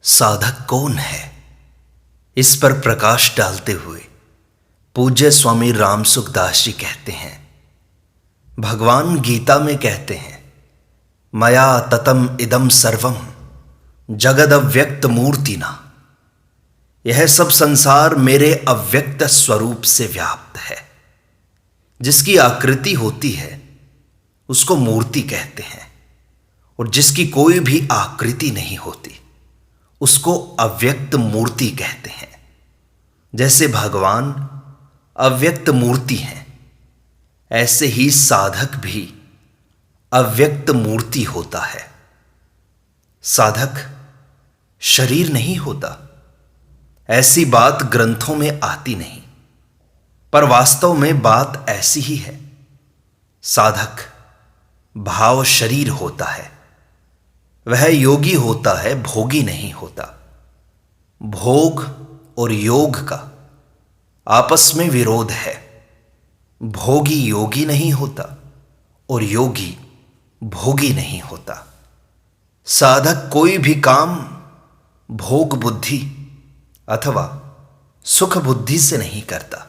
साधक कौन है, इस पर प्रकाश डालते हुए पूज्य स्वामी राम सुखदास जी कहते हैं, भगवान गीता में कहते हैं, मया ततम इदम सर्वम जगद अव्यक्त मूर्तिना। यह सब संसार मेरे अव्यक्त स्वरूप से व्याप्त है। जिसकी आकृति होती है उसको मूर्ति कहते हैं, और जिसकी कोई भी आकृति नहीं होती उसको अव्यक्त मूर्ति कहते हैं। जैसे भगवान अव्यक्त मूर्ति हैं, ऐसे ही साधक भी अव्यक्त मूर्ति होता है। साधक शरीर नहीं होता, ऐसी बात ग्रंथों में आती नहीं, पर वास्तव में बात ऐसी ही है। साधक भाव शरीर होता है, वह योगी होता है, भोगी नहीं होता। भोग और योग का आपस में विरोध है। भोगी योगी नहीं होता और योगी भोगी नहीं होता। साधक कोई भी काम भोग बुद्धि अथवा सुख बुद्धि से नहीं करता,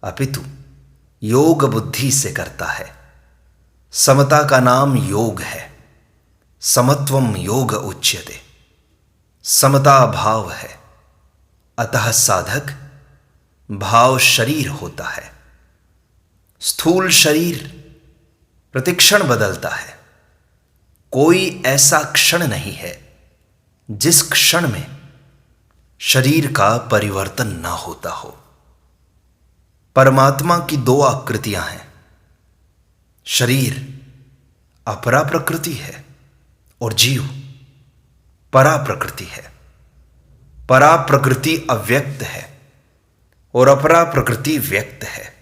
अपितु योग बुद्धि से करता है। समता का नाम योग है। समत्वम योग उच्यते। समता भाव है, अतः साधक भाव शरीर होता है। स्थूल शरीर प्रतिक्षण बदलता है। कोई ऐसा क्षण नहीं है जिस क्षण में शरीर का परिवर्तन न होता हो। परमात्मा की दो आकृतियां हैं। शरीर अपरा प्रकृति है और जीव परा प्रकृति है। परा प्रकृति अव्यक्त है और अपरा प्रकृति व्यक्त है।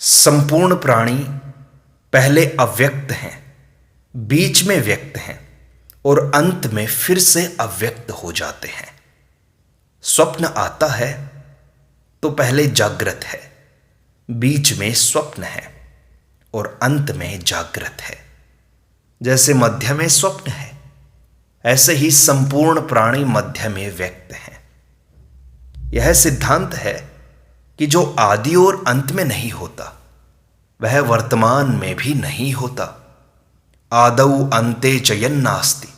संपूर्ण प्राणी पहले अव्यक्त हैं, बीच में व्यक्त हैं और अंत में फिर से अव्यक्त हो जाते हैं। स्वप्न आता है तो पहले जागृत है, बीच में स्वप्न है और अंत में जागृत है। जैसे मध्य में स्वप्न है, ऐसे ही संपूर्ण प्राणी मध्य में व्यक्त है। यह सिद्धांत है कि जो आदि और अंत में नहीं होता वह वर्तमान में भी नहीं होता। आदौ अन्ते च यन्नास्ति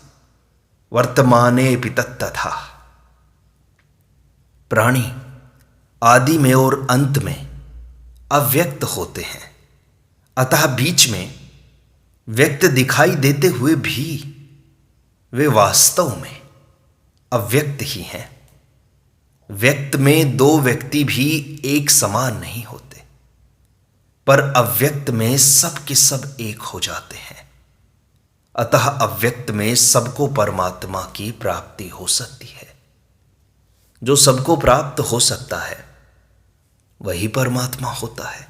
वर्तमानेऽपि तत्तथा। प्राणी आदि में और अंत में अव्यक्त होते हैं, अतः बीच में व्यक्त दिखाई देते हुए भी वे वास्तव में अव्यक्त ही हैं। व्यक्त में दो व्यक्ति भी एक समान नहीं होते, पर अव्यक्त में सब के सब एक हो जाते हैं। अतः अव्यक्त में सबको परमात्मा की प्राप्ति हो सकती है। जो सबको प्राप्त हो सकता है वही परमात्मा होता है।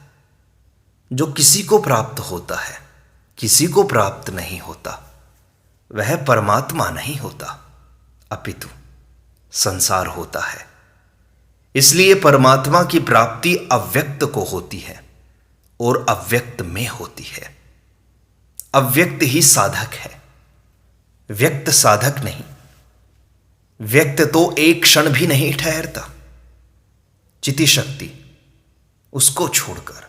जो किसी को प्राप्त होता है, किसी को प्राप्त नहीं होता, वह परमात्मा नहीं होता, अपितु संसार होता है। इसलिए परमात्मा की प्राप्ति अव्यक्त को होती है और अव्यक्त में होती है। अव्यक्त ही साधक है, व्यक्त साधक नहीं। व्यक्त तो एक क्षण भी नहीं ठहरता। चिति शक्ति उसको छोड़कर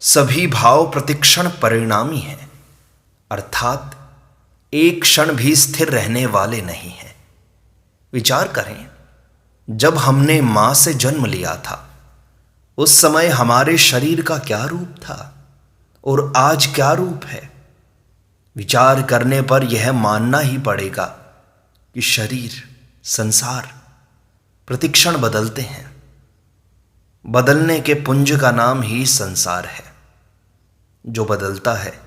सभी भाव प्रतिक्षण परिणामी हैं, अर्थात एक क्षण भी स्थिर रहने वाले नहीं हैं। विचार करें, जब हमने मां से जन्म लिया था उस समय हमारे शरीर का क्या रूप था और आज क्या रूप है। विचार करने पर यह मानना ही पड़ेगा कि शरीर, संसार प्रतिक्षण बदलते हैं। बदलने के पुंज का नाम ही संसार है। जो बदलता है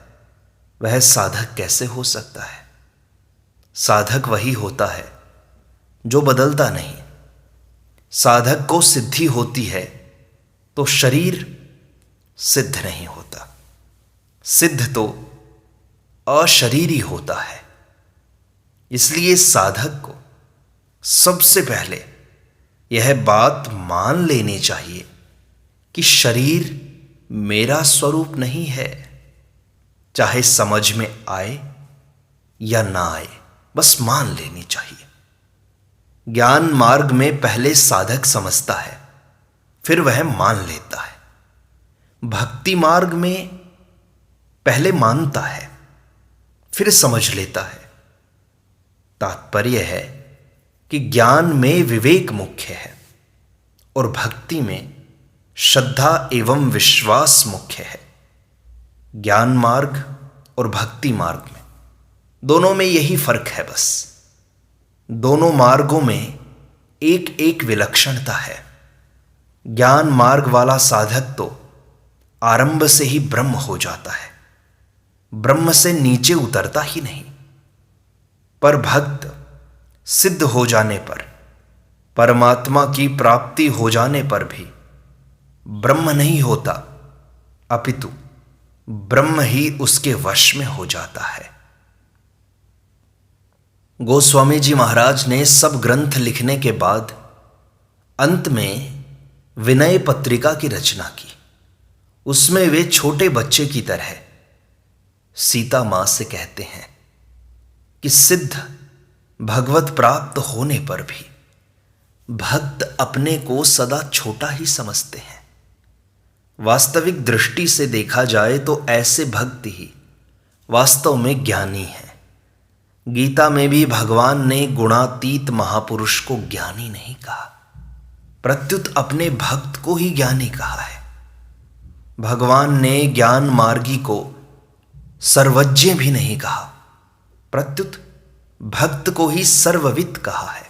वह साधक कैसे हो सकता है। साधक वही होता है जो बदलता नहीं। साधक को सिद्धि होती है तो शरीर सिद्ध नहीं होता। सिद्ध तो अशरीरी होता है। इसलिए साधक को सबसे पहले यह बात मान लेनी चाहिए कि शरीर मेरा स्वरूप नहीं है, चाहे समझ में आए या ना आए। बस मान लेनी चाहिए। ज्ञान मार्ग में पहले साधक समझता है, फिर वह मान लेता है। भक्ति मार्ग में पहले मानता है, फिर समझ लेता है। तात्पर्य है कि ज्ञान में विवेक मुख्य है और भक्ति में श्रद्धा एवं विश्वास मुख्य है। ज्ञान मार्ग और भक्ति मार्ग में दोनों में यही फर्क है बस। दोनों मार्गों में एक एक विलक्षणता है। ज्ञान मार्ग वाला साधक तो आरंभ से ही ब्रह्म हो जाता है, ब्रह्म से नीचे उतरता ही नहीं। पर भक्त सिद्ध हो जाने पर, परमात्मा की प्राप्ति हो जाने पर भी ब्रह्म नहीं होता, अपितु ब्रह्म ही उसके वश में हो जाता है। गोस्वामी जी महाराज ने सब ग्रंथ लिखने के बाद अंत में विनय पत्रिका की रचना की। उसमें वे छोटे बच्चे की तरह सीता मां से कहते हैं कि सिद्ध भगवत प्राप्त होने पर भी भक्त अपने को सदा छोटा ही समझते हैं। वास्तविक दृष्टि से देखा जाए तो ऐसे भक्त ही वास्तव में ज्ञानी हैं। गीता में भी भगवान ने गुणातीत महापुरुष को ज्ञानी नहीं कहा, प्रत्युत अपने भक्त को ही ज्ञानी कहा है। भगवान ने ज्ञान मार्गी को सर्वज्ञ भी नहीं कहा, प्रत्युत भक्त को ही सर्वविद कहा है।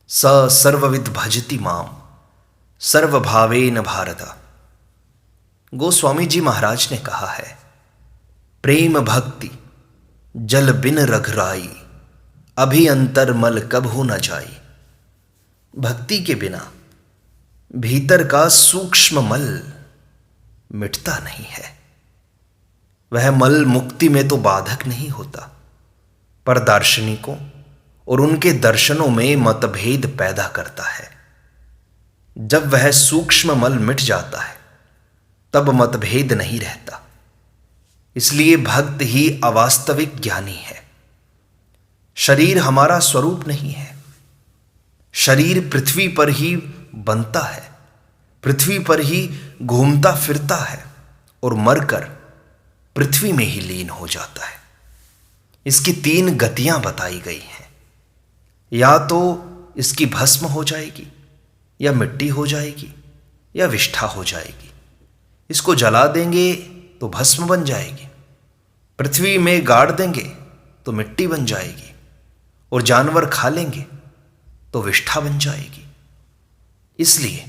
स सर्वविद भजति माम सर्वभावेन भारत। गोस्वामी जी महाराज ने कहा है, प्रेम भक्ति जल बिन रघराई, अभी अंतर मल कबहू न जाई। भक्ति के बिना भीतर का सूक्ष्म मल मिटता नहीं है। वह मल मुक्ति में तो बाधक नहीं होता, पर दार्शनिकों और उनके दर्शनों में मतभेद पैदा करता है। जब वह सूक्ष्म मल मिट जाता है तब मतभेद नहीं रहता। इसलिए भक्त ही अवास्तविक ज्ञानी है। शरीर हमारा स्वरूप नहीं है। शरीर पृथ्वी पर ही बनता है, पृथ्वी पर ही घूमता फिरता है और मरकर पृथ्वी में ही लीन हो जाता है। इसकी 3 गतियां बताई गई हैं। या तो इसकी भस्म हो जाएगी, या मिट्टी हो जाएगी, या विष्ठा हो जाएगी। इसको जला देंगे तो भस्म बन जाएगी, पृथ्वी में गाड़ देंगे तो मिट्टी बन जाएगी, और जानवर खा लेंगे तो विष्ठा बन जाएगी। इसलिए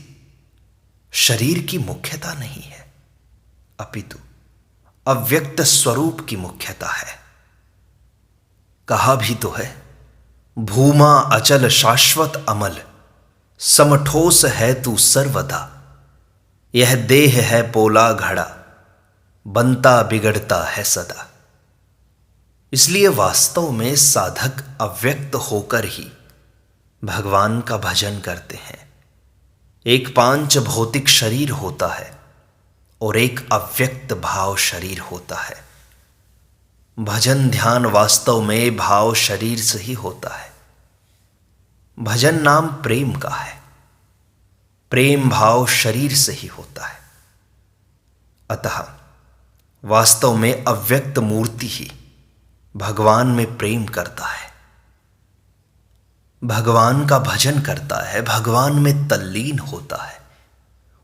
शरीर की मुख्यता नहीं है, अपितु अव्यक्त स्वरूप की मुख्यता है। कहा भी तो है, भूमा अचल शाश्वत अमल, समठोस है तू सर्वदा। यह देह है पोला घड़ा, बनता बिगड़ता है सदा। इसलिए वास्तव में साधक अव्यक्त होकर ही भगवान का भजन करते हैं। एक पांच भौतिक शरीर होता है और एक अव्यक्त भाव शरीर होता है। भजन ध्यान वास्तव में भाव शरीर से ही होता है। भजन नाम प्रेम का है, प्रेम भाव शरीर से ही होता है। अतः वास्तव में अव्यक्त मूर्ति ही भगवान में प्रेम करता है, भगवान का भजन करता है, भगवान में तल्लीन होता है।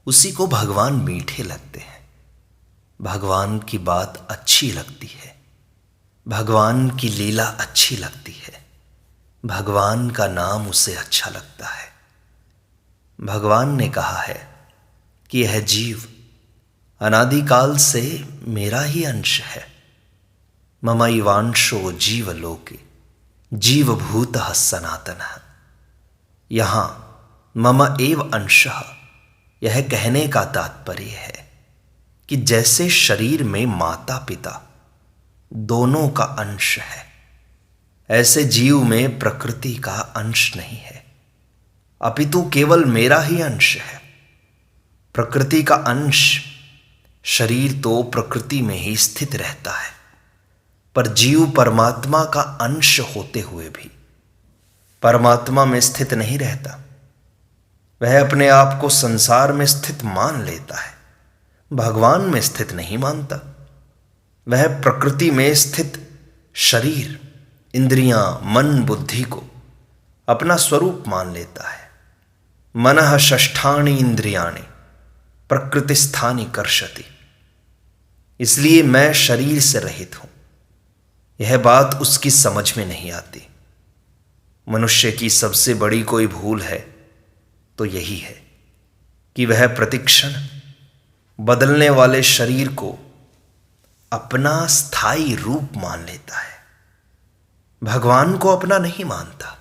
उसी को भगवान मीठे लगते हैं, भगवान की बात अच्छी लगती है, भगवान की लीला अच्छी लगती है, भगवान का नाम उसे अच्छा लगता है। भगवान ने कहा है कि यह जीव अनादिकाल से मेरा ही अंश है। ममैवांशो जीवलोके जीवभूतः सनातनः। यहाँ मम एव अंशः, यह कहने का तात्पर्य है कि जैसे शरीर में माता पिता दोनों का अंश है, ऐसे जीव में प्रकृति का अंश नहीं है, अपितु केवल मेरा ही अंश है। प्रकृति का अंश शरीर तो प्रकृति में ही स्थित रहता है, पर जीव परमात्मा का अंश होते हुए भी परमात्मा में स्थित नहीं रहता। वह अपने आप को संसार में स्थित मान लेता है, भगवान में स्थित नहीं मानता। वह प्रकृति में स्थित शरीर, इंद्रियां, मन, बुद्धि को अपना स्वरूप मान लेता है। मनः षष्ठानि इंद्रियाणि प्रकृतिस्थानि कर्षति। इसलिए मैं शरीर से रहित हूं। यह बात उसकी समझ में नहीं आती। मनुष्य की सबसे बड़ी कोई भूल है तो यही है कि वह प्रतिक्षण बदलने वाले शरीर को अपना स्थायी रूप मान लेता है, भगवान को अपना नहीं मानता।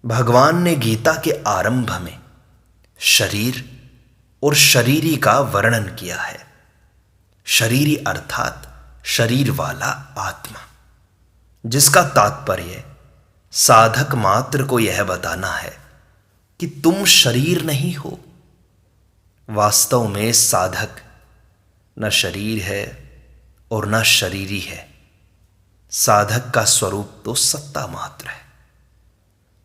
भगवान ने गीता के आरंभ में शरीर और शरीरी का वर्णन किया है। शरीरी अर्थात शरीर वाला आत्मा, जिसका तात्पर्य साधक मात्र को यह बताना है कि तुम शरीर नहीं हो। वास्तव में साधक न शरीर है और न शरीरी है। साधक का स्वरूप तो सत्ता मात्र है।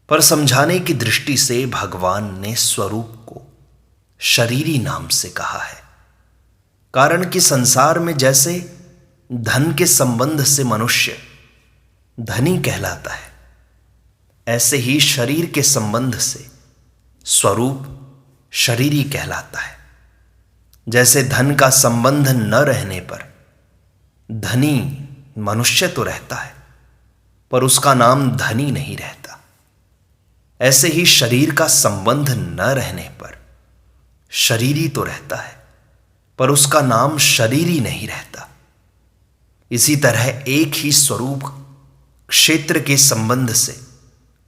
पर समझाने की दृष्टि से भगवान ने स्वरूप को शरीरी नाम से कहा है। कारण कि संसार में जैसे धन के संबंध से मनुष्य धनी कहलाता है, ऐसे ही शरीर के संबंध से स्वरूप शरीरी कहलाता है। जैसे धन का संबंध न रहने पर धनी मनुष्य तो रहता है, पर उसका नाम धनी नहीं रहता, ऐसे ही शरीर का संबंध न रहने पर शरीरी तो रहता है, पर उसका नाम शरीरी नहीं रहता। इसी तरह एक ही स्वरूप क्षेत्र के संबंध से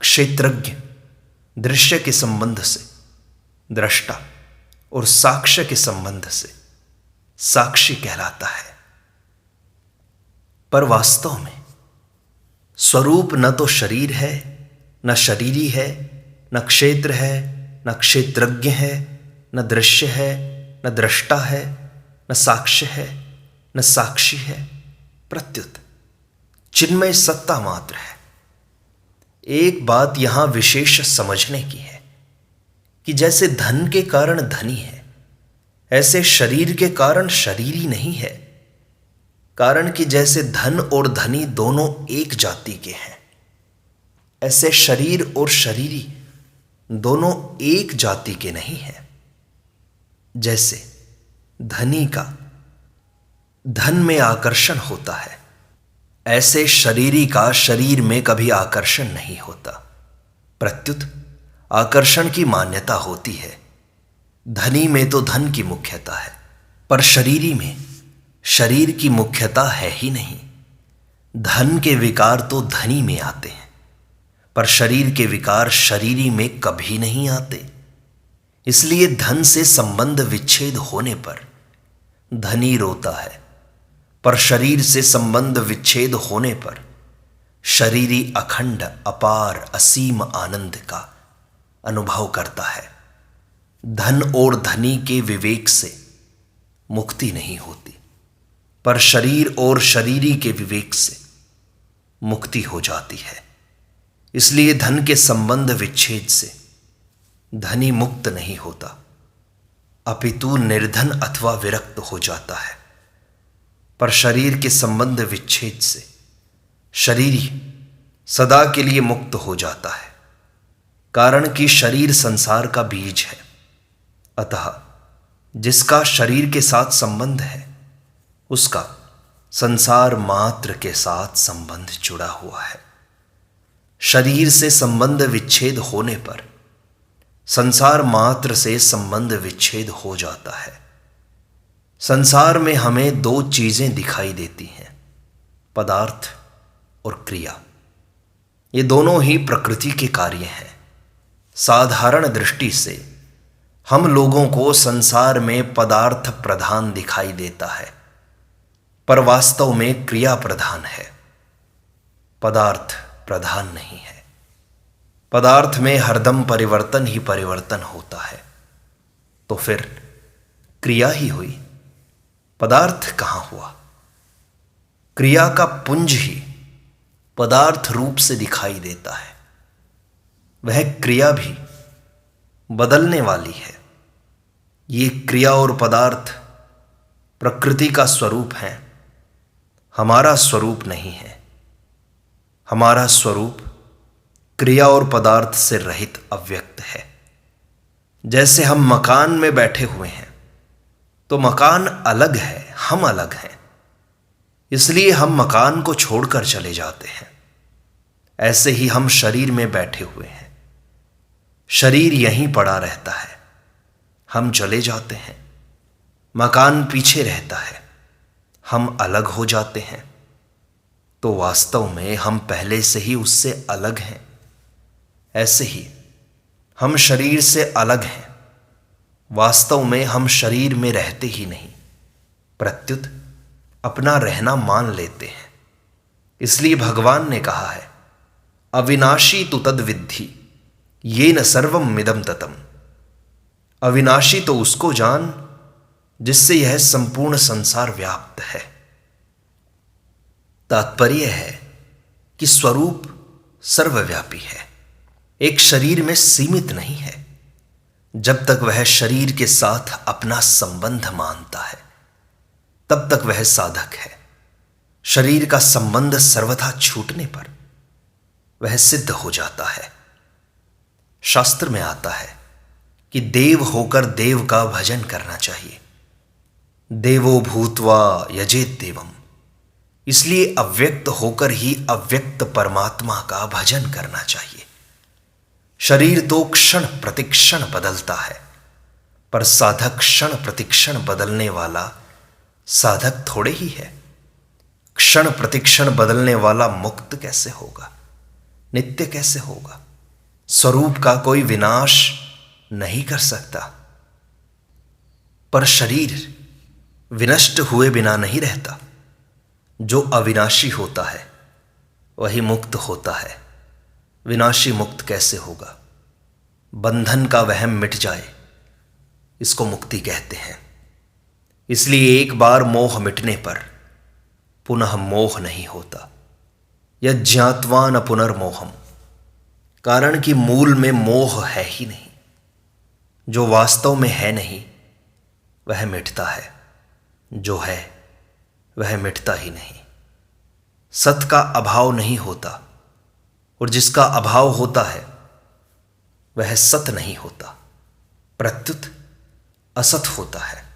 क्षेत्रज्ञ, दृश्य के संबंध से दृष्टा और साक्ष्य के संबंध से साक्षी कहलाता है। पर वास्तव में स्वरूप न तो शरीर है, न शरीरी है, न क्षेत्र है, न क्षेत्रज्ञ है, न दृश्य है, न दृष्टा है, न साक्ष्य है, न साक्षी है, प्रत्युत चिन्मय सत्ता मात्र है। एक बात यहां विशेष समझने की है कि जैसे धन के कारण धनी है, ऐसे शरीर के कारण शरीरी नहीं है। कारण कि जैसे धन और धनी दोनों एक जाति के हैं, ऐसे शरीर और शरीरी दोनों एक जाति के नहीं हैं। जैसे धनी का धन में आकर्षण होता है, ऐसे शरीरी का शरीर में कभी आकर्षण नहीं होता। प्रत्युत आकर्षण की मान्यता होती है। धनी में तो धन की मुख्यता है, पर शरीरी में शरीर की मुख्यता है ही नहीं। धन के विकार तो धनी में आते हैं, पर शरीर के विकार शरीरी में कभी नहीं आते। इसलिए धन से संबंध विच्छेद होने पर धनी रोता है, पर शरीर से संबंध विच्छेद होने पर शरीरी अखंड अपार असीम आनंद का अनुभव करता है। धन और धनी के विवेक से मुक्ति नहीं होती, पर शरीर और शरीरी के विवेक से मुक्ति हो जाती है। इसलिए धन के संबंध विच्छेद से धनी मुक्त नहीं होता, अपितु निर्धन अथवा विरक्त हो जाता है। पर शरीर के संबंध विच्छेद से शरीरी सदा के लिए मुक्त हो जाता है। कारण कि शरीर संसार का बीज है, अतः जिसका शरीर के साथ संबंध है उसका संसार मात्र के साथ संबंध जुड़ा हुआ है। शरीर से संबंध विच्छेद होने पर संसार मात्र से संबंध विच्छेद हो जाता है। संसार में हमें दो चीजें दिखाई देती हैं, पदार्थ और क्रिया। ये दोनों ही प्रकृति के कार्य हैं। साधारण दृष्टि से हम लोगों को संसार में पदार्थ प्रधान दिखाई देता है, पर वास्तव में क्रिया प्रधान है, पदार्थ प्रधान नहीं है। पदार्थ में हरदम परिवर्तन ही परिवर्तन होता है, तो फिर क्रिया ही हुई, पदार्थ कहाँ हुआ? क्रिया का पुंज ही पदार्थ रूप से दिखाई देता है। वह क्रिया भी बदलने वाली है। ये क्रिया और पदार्थ प्रकृति का स्वरूप है, हमारा स्वरूप नहीं है। हमारा स्वरूप क्रिया और पदार्थ से रहित अव्यक्त है। जैसे हम मकान में बैठे हुए हैं तो मकान अलग है, हम अलग हैं, इसलिए हम मकान को छोड़कर चले जाते हैं। ऐसे ही हम शरीर में बैठे हुए हैं, शरीर यहीं पड़ा रहता है, हम चले जाते हैं। मकान पीछे रहता है, हम अलग हो जाते हैं, तो वास्तव में हम पहले से ही उससे अलग हैं। ऐसे ही हम शरीर से अलग हैं, वास्तव में हम शरीर में रहते ही नहीं, प्रत्युत अपना रहना मान लेते हैं। इसलिए भगवान ने कहा है, अविनाशी तु तद विद्धि येन सर्वम मिदम ततम। अविनाशी तो उसको जान जिससे यह संपूर्ण संसार व्याप्त है। तात्पर्य है कि स्वरूप सर्वव्यापी है, एक शरीर में सीमित नहीं है। जब तक वह शरीर के साथ अपना संबंध मानता है तब तक वह साधक है। शरीर का संबंध सर्वथा छूटने पर वह सिद्ध हो जाता है। शास्त्र में आता है कि देव होकर देव का भजन करना चाहिए। देवो भूत्वा यजेत देवम। इसलिए अव्यक्त होकर ही अव्यक्त परमात्मा का भजन करना चाहिए। शरीर तो क्षण प्रतिक्षण बदलता है, पर साधक क्षण प्रतिक्षण बदलने वाला साधक थोड़े ही है। क्षण प्रतिक्षण बदलने वाला मुक्त कैसे होगा, नित्य कैसे होगा? स्वरूप का कोई विनाश नहीं कर सकता। पर शरीर विनष्ट हुए बिना नहीं रहता। जो अविनाशी होता है वही मुक्त होता है। विनाशी मुक्त कैसे होगा? बंधन का वहम मिट जाए, इसको मुक्ति कहते हैं। इसलिए एक बार मोह मिटने पर पुनः मोह नहीं होता। यह ज्ञात्वा न पुनर्मोहम, कारण कि मूल में मोह है ही नहीं। जो वास्तव में है नहीं वह मिटता है, जो है वह मिटता ही नहीं। सत का अभाव नहीं होता, और जिसका अभाव होता है वह सत नहीं होता, प्रत्युत असत होता है।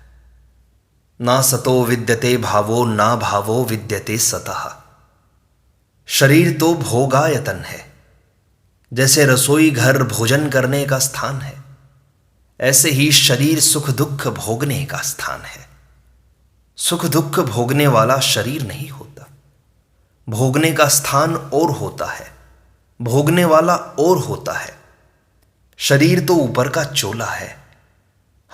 ना सतो विद्यते भावो ना भावो विद्यते सतः। शरीर तो भोगायतन है। जैसे रसोई घर भोजन करने का स्थान है, ऐसे ही शरीर सुख दुख भोगने का स्थान है। सुख दुख भोगने वाला शरीर नहीं होता। भोगने का स्थान और होता है, भोगने वाला और होता है। शरीर तो ऊपर का चोला है।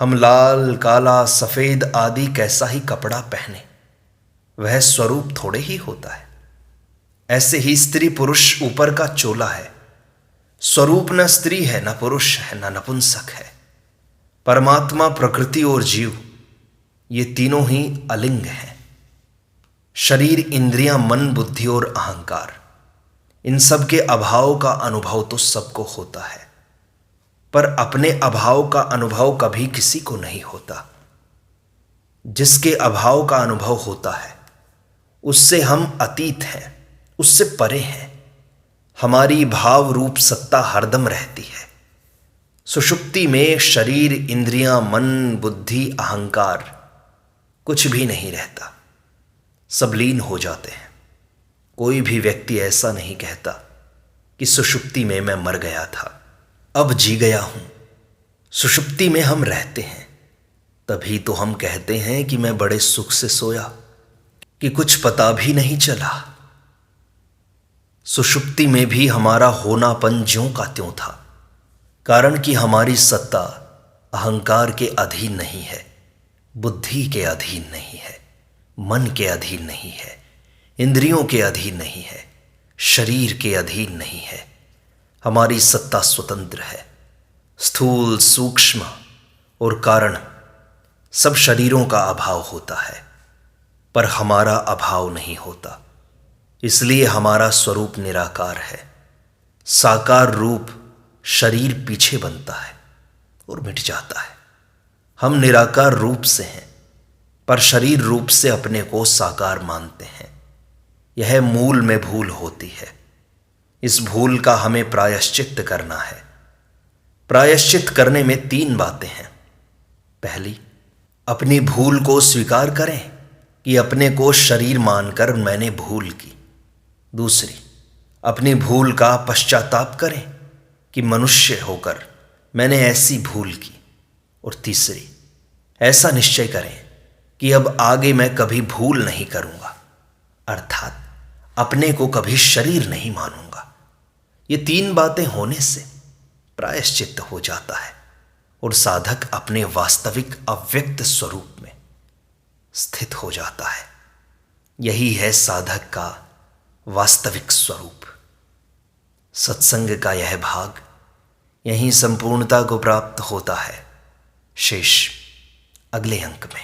हम लाल काला सफेद आदि कैसा ही कपड़ा पहने, वह स्वरूप थोड़े ही होता है। ऐसे ही स्त्री पुरुष ऊपर का चोला है, स्वरूप न स्त्री है, न पुरुष है, न नपुंसक है। परमात्मा, प्रकृति और जीव, ये तीनों ही अलिंग हैं। शरीर, इंद्रियां, मन, बुद्धि और अहंकार, इन सब के अभाव का अनुभव तो सबको होता है, पर अपने अभाव का अनुभव कभी किसी को नहीं होता। जिसके अभाव का अनुभव होता है उससे हम अतीत हैं, उससे परे हैं। हमारी भाव रूप सत्ता हरदम रहती है। सुषुप्ति में शरीर, इंद्रियां, मन, बुद्धि, अहंकार कुछ भी नहीं रहता, सब लीन हो जाते हैं। कोई भी व्यक्ति ऐसा नहीं कहता कि सुषुप्ति में मैं मर गया था, अब जी गया हूं। सुषुप्ति में हम रहते हैं, तभी तो हम कहते हैं कि मैं बड़े सुख से सोया, कि कुछ पता भी नहीं चला। सुषुप्ति में भी हमारा होनापन ज्यों का त्यों था, कारण कि हमारी सत्ता अहंकार के अधीन नहीं है, बुद्धि के अधीन नहीं है, मन के अधीन नहीं है, इंद्रियों के अधीन नहीं है, शरीर के अधीन नहीं है। हमारी सत्ता स्वतंत्र है। स्थूल, सूक्ष्म और कारण सब शरीरों का अभाव होता है। पर हमारा अभाव नहीं होता, इसलिए हमारा स्वरूप निराकार है। साकार रूप शरीर पीछे बनता है और मिट जाता है। हम निराकार रूप से हैं, पर शरीर रूप से अपने को साकार मानते हैं। यह मूल में भूल होती है। इस भूल का हमें प्रायश्चित करना है। प्रायश्चित करने में 3 बातें हैं। पहली, अपनी भूल को स्वीकार करें कि अपने को शरीर मानकर मैंने भूल की। दूसरी, अपनी भूल का पश्चाताप करें कि मनुष्य होकर मैंने ऐसी भूल की। और तीसरी, ऐसा निश्चय करें कि अब आगे मैं कभी भूल नहीं करूंगा, अर्थात अपने को कभी शरीर नहीं मानूंगा। ये 3 बातें होने से प्रायश्चित हो जाता है और साधक अपने वास्तविक अव्यक्त स्वरूप में स्थित हो जाता है। यही है साधक का वास्तविक स्वरूप। सत्संग का यह भाग यहीं संपूर्णता को प्राप्त होता है। शेष अगले अंक में।